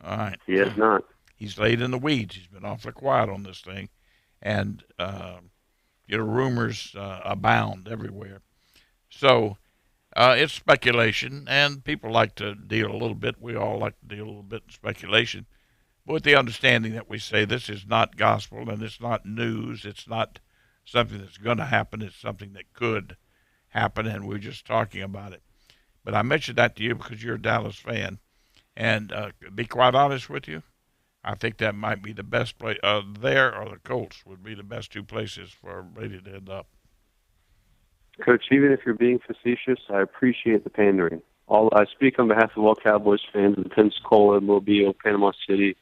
All right. He has not. He's laid in the weeds. He's been awfully quiet on this thing. And, rumors abound everywhere. So it's speculation, and people like to deal a little bit. We all like to deal a little bit in speculation. But with the understanding that we say this is not gospel and it's not news. It's not something that's going to happen. It's something that could happen, and we're just talking about it. But I mentioned that to you because you're a Dallas fan. And to be quite honest with you, I think that might be the best place. There or the Colts would be the best two places for Brady to end up. Coach, even if you're being facetious, I appreciate the pandering. I speak on behalf of all Cowboys fans in the Pensacola, Mobile, Panama City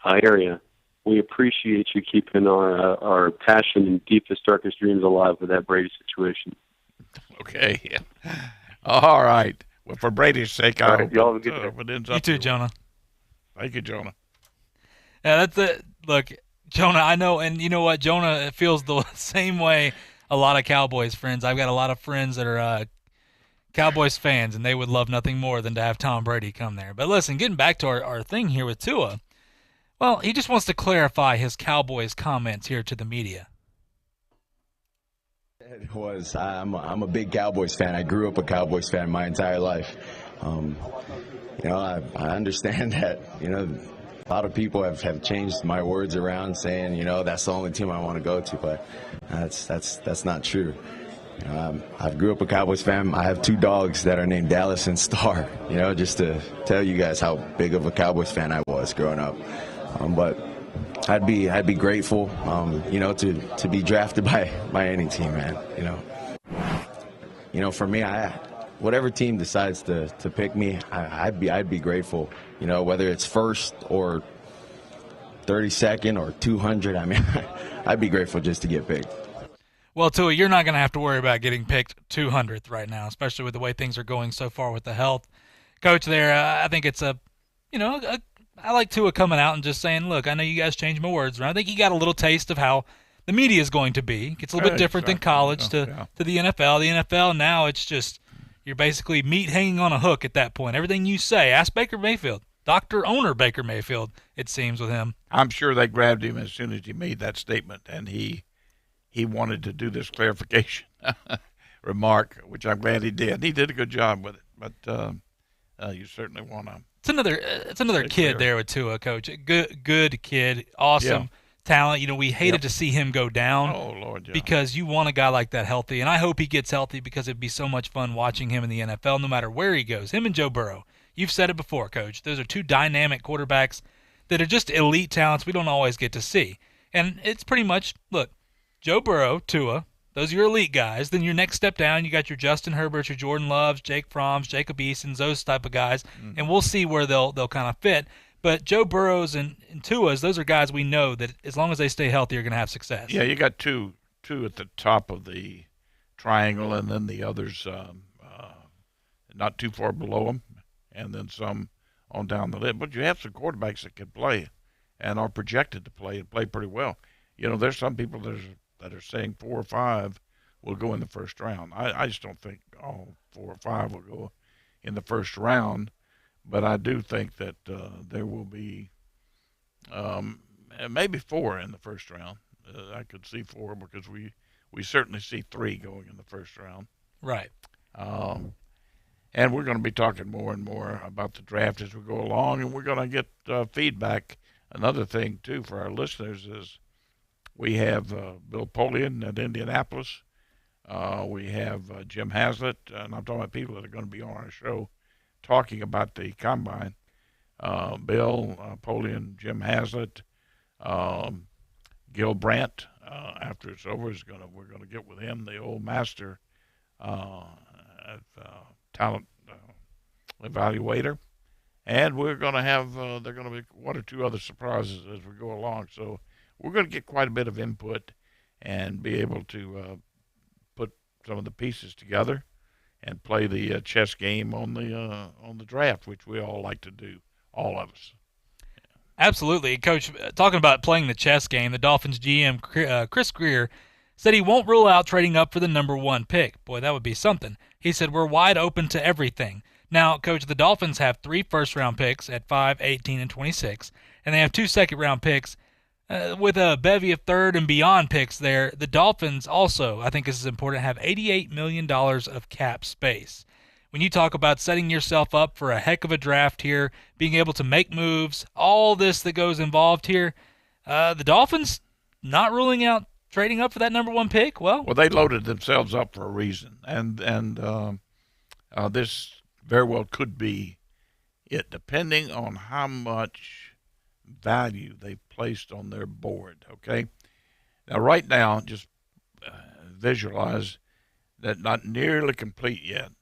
area. We appreciate you keeping our passion and deepest, darkest dreams alive with that Brady situation. Okay. All right. Well, for Brady's sake, I hope y'all have a good day. It ends You up too, Jonah. Thank you, Jonah. Yeah, that's it. Look, Jonah, I know, and you know what? Jonah feels the same way a lot of Cowboys friends. I've got a lot of friends that are Cowboys fans, and they would love nothing more than to have Tom Brady come there. But listen, getting back to our thing here with Tua, well, he just wants to clarify his Cowboys comments here to the media. I'm a big Cowboys fan. I grew up a Cowboys fan my entire life. I understand that, a lot of people have changed my words around saying, that's the only team I want to go to, but that's not true. I grew up a Cowboys fan. I have two dogs that are named Dallas and Star, just to tell you guys how big of a Cowboys fan I was growing up. But I'd be grateful, to be drafted by any team, man. For me, whatever team decides to pick me, I'd be grateful. Whether it's first or 32nd or 200. I mean, I'd be grateful just to get picked. Well, Tua, you're not going to have to worry about getting picked 200th right now, especially with the way things are going so far with the health. Coach there, I think it's I like Tua coming out and just saying, look, I know you guys changed my words around. I think he got a little taste of how the media is going to be. It's a little bit different than college to the NFL. The NFL now, it's just you're basically meat hanging on a hook at that point. Everything you say, ask Baker Mayfield, Dr. Owner Baker Mayfield, it seems with him. I'm sure they grabbed him as soon as he made that statement, and he wanted to do this clarification remark, which I'm glad he did. He did a good job with it, but you certainly want to. It's another kid there with Tua, Coach. Good kid, awesome, talent. You know, we hated to see him go down. Oh, Lord, yeah. Because you want a guy like that healthy. And I hope he gets healthy because it'd be so much fun watching him in the NFL no matter where he goes. Him and Joe Burrow. You've said it before, Coach. Those are two dynamic quarterbacks that are just elite talents we don't always get to see. And it's pretty much, look, Joe Burrow, Tua, those are your elite guys. Then your next step down, you got your Justin Herberts, your Jordan Loves, Jake Fromms, Jacob Easons, those type of guys. And we'll see where they'll kind of fit. But Joe Burrows and Tua's, those are guys we know that as long as they stay healthy are going to have success. Yeah, you got two at the top of the triangle, and then the others not too far below them, and then some on down the list. But you have some quarterbacks that can play and are projected to play and play pretty well. You know, there's some people that are saying 4 or 5 will go in the first round. I just don't think all 4 or 5 will go in the first round, but I do think that there will be maybe 4 in the first round. I could see 4 because we certainly see 3 going in the first round. Right. And we're going to be talking more and more about the draft as we go along, and we're going to get feedback. Another thing, too, for our listeners is we have Bill Polian at Indianapolis. We have Jim Haslett, and I'm talking about people that are going to be on our show talking about the Combine. Bill Polian, Jim Haslett, Gil Brandt, after it's over, we're going to get with him, the old master talent evaluator, and we're going to have there are going to be 1 or 2 other surprises as we go along. So we're going to get quite a bit of input and be able to put some of the pieces together and play the chess game on the draft, which we all like to do, all of us. Absolutely. Coach, talking about playing the chess game, the Dolphins GM, Chris Greer, said he won't rule out trading up for the number 1 pick. Boy, that would be something. He said, we're wide open to everything. Now, Coach, the Dolphins have 3 first-round picks at 5, 18, and 26, and they have 2 second-round picks with a bevy of third and beyond picks there. The Dolphins also, I think this is important, have $88 million of cap space. When you talk about setting yourself up for a heck of a draft here, being able to make moves, all this that goes involved here, the Dolphins not ruling out trading up for that number 1 pick. Well, they loaded themselves up for a reason, and this very well could be it, depending on how much value they've placed on their board. Okay, now right now, just visualize that not nearly complete yet,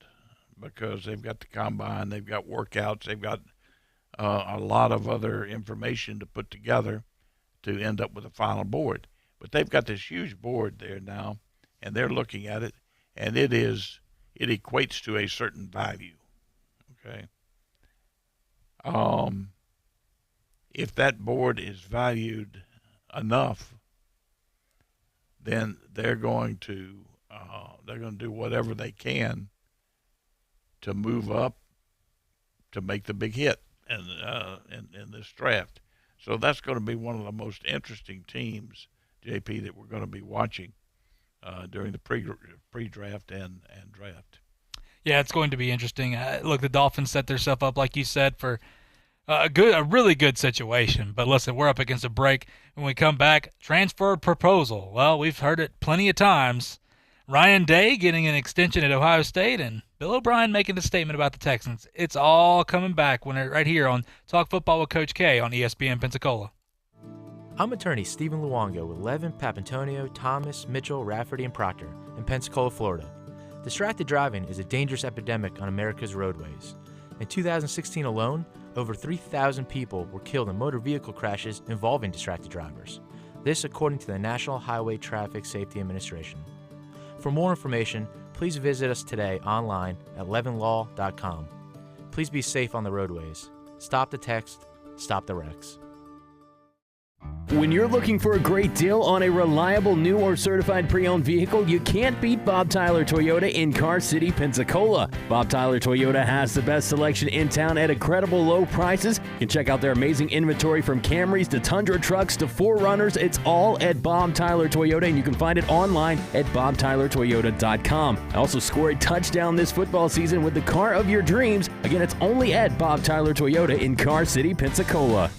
because they've got the Combine, they've got workouts, they've got a lot of other information to put together to end up with a final board. But they've got this huge board there now, and they're looking at it, and it equates to a certain value. Okay. If that board is valued enough, then they're going to do whatever they can to move up to make the big hit in this draft. So that's going to be one of the most interesting teams, JP, that we're going to be watching during the pre-draft and draft. Yeah, it's going to be interesting. Look, the Dolphins set themselves up, like you said, for a really good situation. But listen, we're up against a break. When we come back, transfer proposal. Well, we've heard it plenty of times. Ryan Day getting an extension at Ohio State, and Bill O'Brien making a statement about the Texans. It's all coming back right here on Talk Football with Coach K on ESPN Pensacola. I'm attorney Stephen Luongo with Levin, Papantonio, Thomas, Mitchell, Rafferty, and Proctor in Pensacola, Florida. Distracted driving is a dangerous epidemic on America's roadways. In 2016 alone, over 3,000 people were killed in motor vehicle crashes involving distracted drivers. This according to the National Highway Traffic Safety Administration. For more information, please visit us today online at levinlaw.com. Please be safe on the roadways. Stop the text, stop the wrecks. When you're looking for a great deal on a reliable new or certified pre-owned vehicle, you can't beat Bob Tyler Toyota in Car City, Pensacola. Bob Tyler Toyota has the best selection in town at incredible low prices. You can check out their amazing inventory from Camrys to Tundra trucks to 4Runners. It's all at Bob Tyler Toyota, and you can find it online at bobtylertoyota.com. Also score a touchdown this football season with the car of your dreams. Again, it's only at Bob Tyler Toyota in Car City, Pensacola.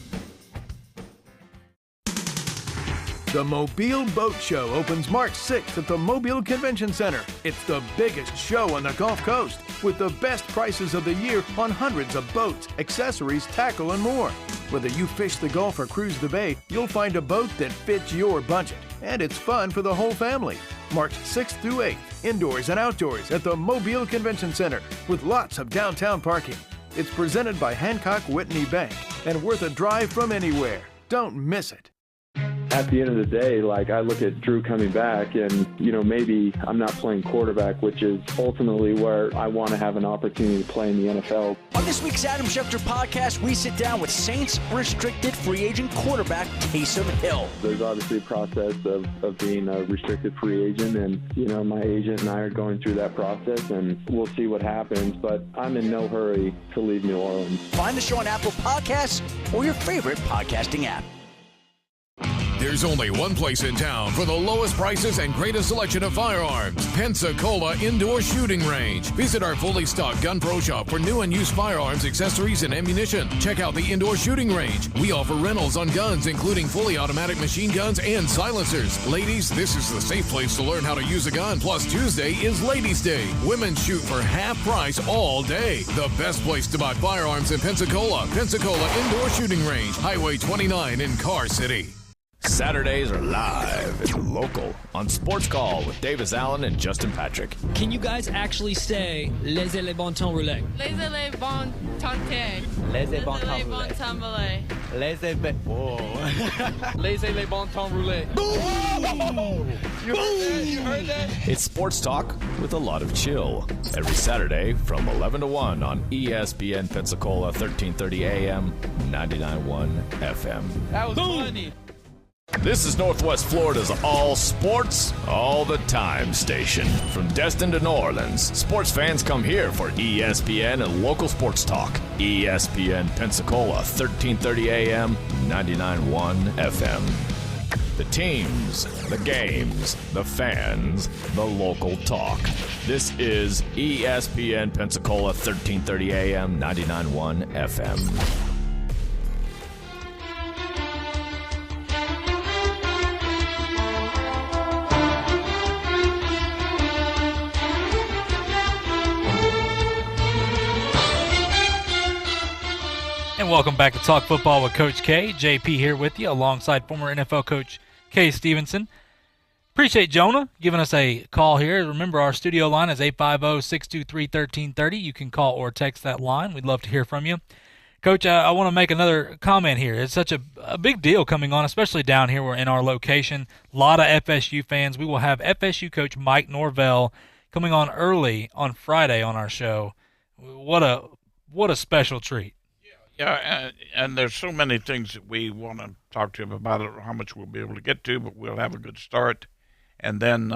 The Mobile Boat Show opens March 6th at the Mobile Convention Center. It's the biggest show on the Gulf Coast with the best prices of the year on hundreds of boats, accessories, tackle, and more. Whether you fish the Gulf or cruise the Bay, you'll find a boat that fits your budget. And it's fun for the whole family. March 6th through 8th, indoors and outdoors at the Mobile Convention Center with lots of downtown parking. It's presented by Hancock Whitney Bank and worth a drive from anywhere. Don't miss it. At the end of the day, I look at Drew coming back and, maybe I'm not playing quarterback, which is ultimately where I want to have an opportunity to play in the NFL. On this week's Adam Schefter podcast, we sit down with Saints restricted free agent quarterback Taysom Hill. There's obviously a process of being a restricted free agent, and, my agent and I are going through that process, and we'll see what happens, but I'm in no hurry to leave New Orleans. Find the show on Apple Podcasts or your favorite podcasting app. There's only one place in town for the lowest prices and greatest selection of firearms. Pensacola Indoor Shooting Range. Visit our fully stocked Gun Pro shop for new and used firearms, accessories, and ammunition. Check out the Indoor Shooting Range. We offer rentals on guns, including fully automatic machine guns and silencers. Ladies, this is the safe place to learn how to use a gun. Plus, Tuesday is Ladies' Day. Women shoot for half price all day. The best place to buy firearms in Pensacola. Pensacola Indoor Shooting Range. Highway 29 in Car City. Saturdays are live and local on Sports Call with Davis Allen and Justin Patrick. Can you guys actually say laissez les bon temps rouler? Laissez les bon temps. Laissez bon temps rouler. Laissez les bon temps rouler. You heard that? It's sports talk with a lot of chill. Every Saturday from 11 to 1 on ESPN Pensacola, 1330 AM, 99.1 FM. That was funny. This is Northwest Florida's all sports, all the time station. From Destin to New Orleans, sports fans come here for ESPN and local sports talk. ESPN Pensacola, 1330 AM, 99.1 FM. The teams, the games, the fans, the local talk. This is ESPN Pensacola, 1330 AM, 99.1 FM. And welcome back to Talk Football with Coach K. JP here with you alongside former NFL coach Kay Stevenson. Appreciate Jonah giving us a call here. Remember, our studio line is 850-623-1330. You can call or text that line. We'd love to hear from you. Coach, I want to make another comment here. It's such a big deal coming on, especially down here. We're in our location. A lot of FSU fans. We will have FSU coach Mike Norvell coming on early on Friday on our show. What a special treat. Yeah, and there's so many things that we want to talk to him about, how much we'll be able to get to, but we'll have a good start. And then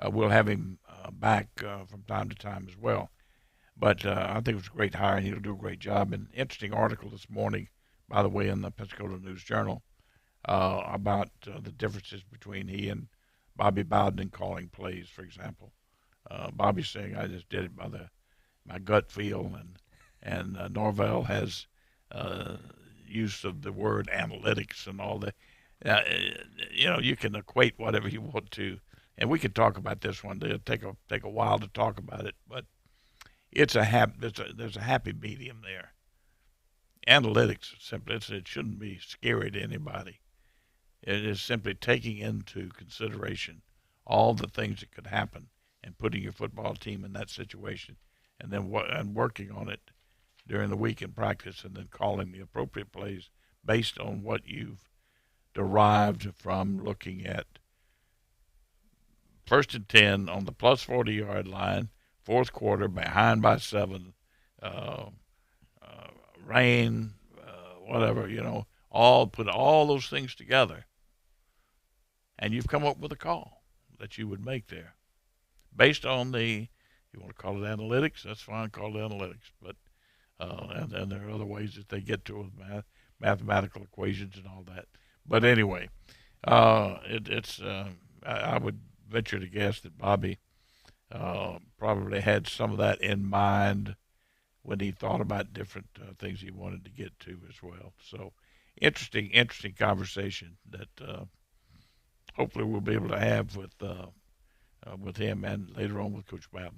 we'll have him back from time to time as well. But I think it was a great hire, and he'll do a great job. An interesting article this morning, by the way, in the Pensacola News-Journal about the differences between he and Bobby Bowden in calling plays, for example. Bobby's saying, I just did it by my gut feel, and Norvell has use of the word analytics and all that. You can equate whatever you want to, and we could talk about this one day. It'll take a while to talk about it, but there's a happy medium there. Analytics simply it shouldn't be scary to anybody. It is simply taking into consideration all the things that could happen and putting your football team in that situation, and then working on it during the week in practice, and then calling the appropriate plays based on what you've derived from looking at 1st and 10 on the plus 40-yard line, fourth quarter, behind by 7, rain, whatever, put all those things together, and you've come up with a call that you would make there based on you want to call it analytics, that's fine, call it analytics, but and there are other ways that they get to it, mathematical equations and all that. But anyway, I would venture to guess that Bobby probably had some of that in mind when he thought about different things he wanted to get to as well. So interesting conversation that hopefully we'll be able to have with him and later on with Coach Babb.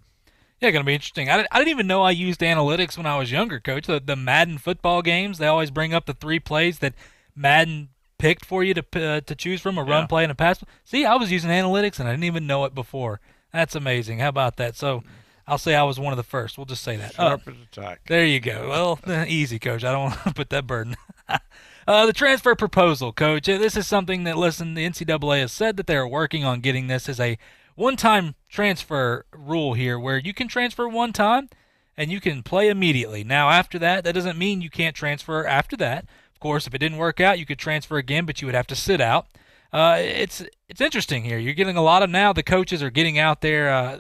Yeah, going to be interesting. I didn't even know I used analytics when I was younger, Coach. The Madden football games, they always bring up the 3 plays that Madden picked for you to choose from, a run play and a pass. See, I was using analytics, and I didn't even know it before. That's amazing. How about that? So I'll say I was one of the first. We'll just say that. Sharp as a tack. There you go. Well, easy, Coach. I don't want to put that burden. The transfer proposal, Coach. This is something that, listen, the NCAA has said that they are working on getting this as a one-time transfer rule here where you can transfer one time and you can play immediately. Now, after that doesn't mean you can't transfer after that. Of course, if it didn't work out, you could transfer again, but you would have to sit out. It's interesting here. You're getting a lot of now the coaches are getting out there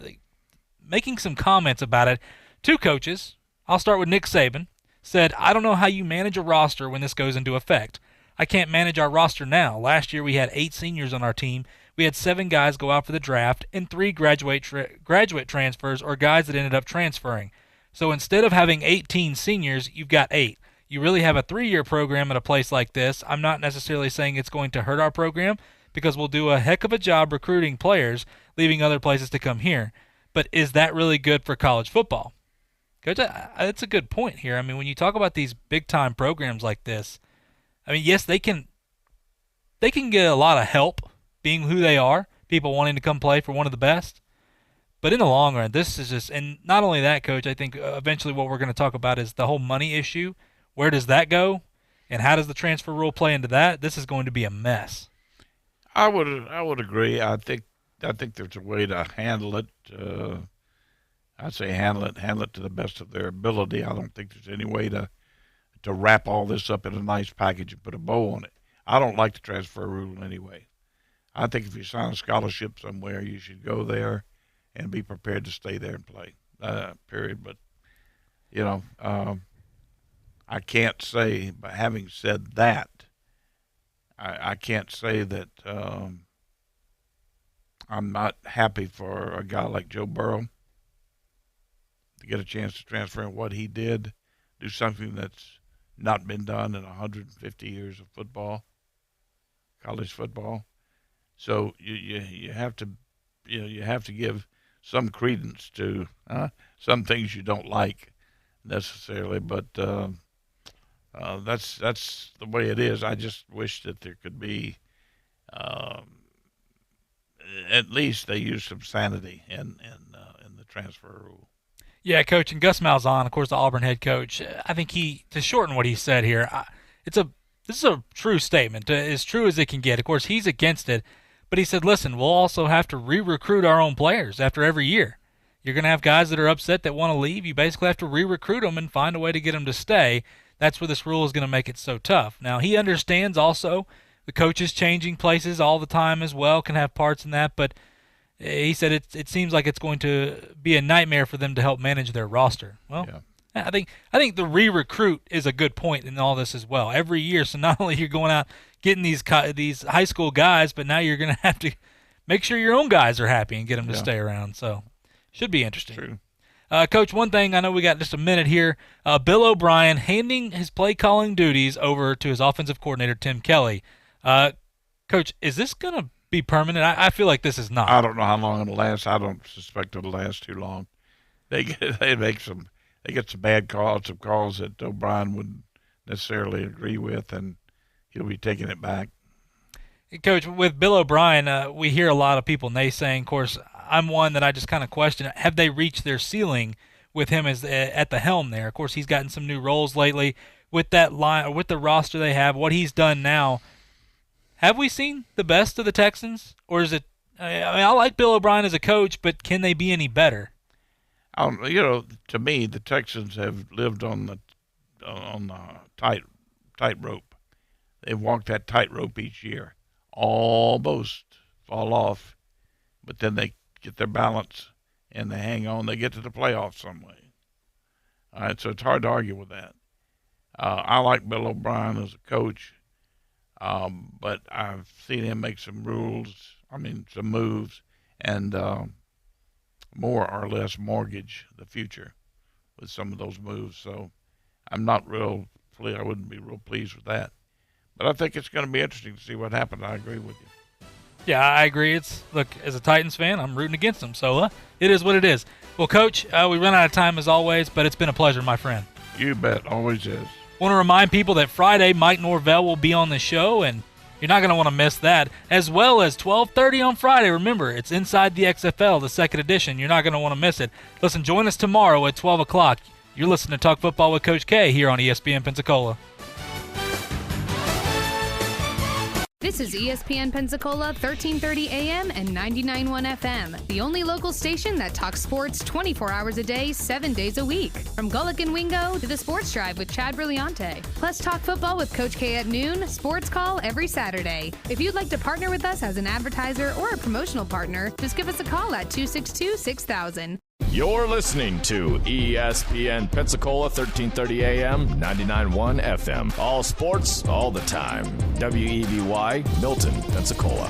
making some comments about it. 2 coaches, I'll start with Nick Saban, said, I don't know how you manage a roster when this goes into effect. I can't manage our roster now. Last year we had 8 seniors on our team. We had 7 guys go out for the draft and 3 graduate transfers or guys that ended up transferring. So instead of having 18 seniors, you've got 8. You really have a 3-year program at a place like this. I'm not necessarily saying it's going to hurt our program because we'll do a heck of a job recruiting players, leaving other places to come here. But is that really good for college football? Coach, that's a good point here. I mean, when you talk about these big-time programs like this, I mean, yes, they can get a lot of help being who they are, people wanting to come play for one of the best. But in the long run, this is just – and not only that, Coach, I think eventually what we're going to talk about is the whole money issue. Where does that go? And how does the transfer rule play into that? This is going to be a mess. I would agree. I think there's a way to handle it. I'd say handle it to the best of their ability. I don't think there's any way to wrap all this up in a nice package and put a bow on it. I don't like the transfer rule anyway. I think if you sign a scholarship somewhere, you should go there and be prepared to stay there and play. Period. But I can't say. But having said that, I can't say that I'm not happy for a guy like Joe Burrow to get a chance to transfer in what he did, do something that's not been done in 150 years of football, college football. So you have to give some credence to some things you don't like necessarily, but that's the way it is. I just wish that there could be at least they use some sanity in the transfer rule. Yeah, Coach, and Gus Malzahn, of course, the Auburn head coach, I think to shorten what he said here, this is a true statement, as true as it can get. Of course, he's against it, but he said, listen, we'll also have to re-recruit our own players after every year. You're going to have guys that are upset that want to leave. You basically have to re-recruit them and find a way to get them to stay. That's where this rule is going to make it so tough. Now, he understands also the coaches changing places all the time as well, can have parts in that, but he said it seems like it's going to be a nightmare for them to help manage their roster. Well, yeah. I think the re-recruit is a good point in all this as well. Every year, so not only you're going out getting these high school guys, but now you're going to have to make sure your own guys are happy and get them to stay around. So should be interesting. True. Coach, one thing, I know we got just a minute here. Bill O'Brien handing his play-calling duties over to his offensive coordinator, Tim Kelly. Coach, is this going to be permanent? I feel like this is not. I don't know how long it'll last. I don't suspect it'll last too long. They get some bad calls, some calls that O'Brien wouldn't necessarily agree with, and he'll be taking it back. Coach, with Bill O'Brien, we hear a lot of people naysaying. Of course, I'm one that I just kind of question, have they reached their ceiling with him as at the helm there? Of course, he's gotten some new roles lately with that line, with the roster they have, what he's done now. Have we seen the best of the Texans, or is it? I like Bill O'Brien as a coach, but can they be any better? To me, the Texans have lived on the tightrope. They've walked that tightrope each year, almost fall off, but then they get their balance and they hang on. They get to the playoffs some way. All right, so it's hard to argue with that. I like Bill O'Brien as a coach. But I've seen him make some moves, and more or less mortgage the future with some of those moves. So I wouldn't be real pleased with that. But I think it's going to be interesting to see what happens. I agree with you. Yeah, I agree. Look, as a Titans fan, I'm rooting against them. So it is what it is. Well, Coach, we run out of time as always, but it's been a pleasure, my friend. You bet. Always is. Want to remind people that Friday, Mike Norvell will be on the show, and you're not going to want to miss that, as well as 12:30 on Friday. Remember, it's Inside the XFL, the second edition. You're not going to want to miss it. Listen, join us tomorrow at 12 o'clock. You're listening to Talk Football with Coach K here on ESPN Pensacola. This is ESPN Pensacola, 1330 AM and 99.1 FM, the only local station that talks sports 24 hours a day, 7 days a week. From Gullick and Wingo to the Sports Drive with Chad Brillante. Plus talk football with Coach K at noon, sports call every Saturday. If you'd like to partner with us as an advertiser or a promotional partner, just give us a call at 262-6000. You're listening to ESPN Pensacola, 1330 AM, 99.1 FM. All sports, all the time. WEBY, Milton, Pensacola.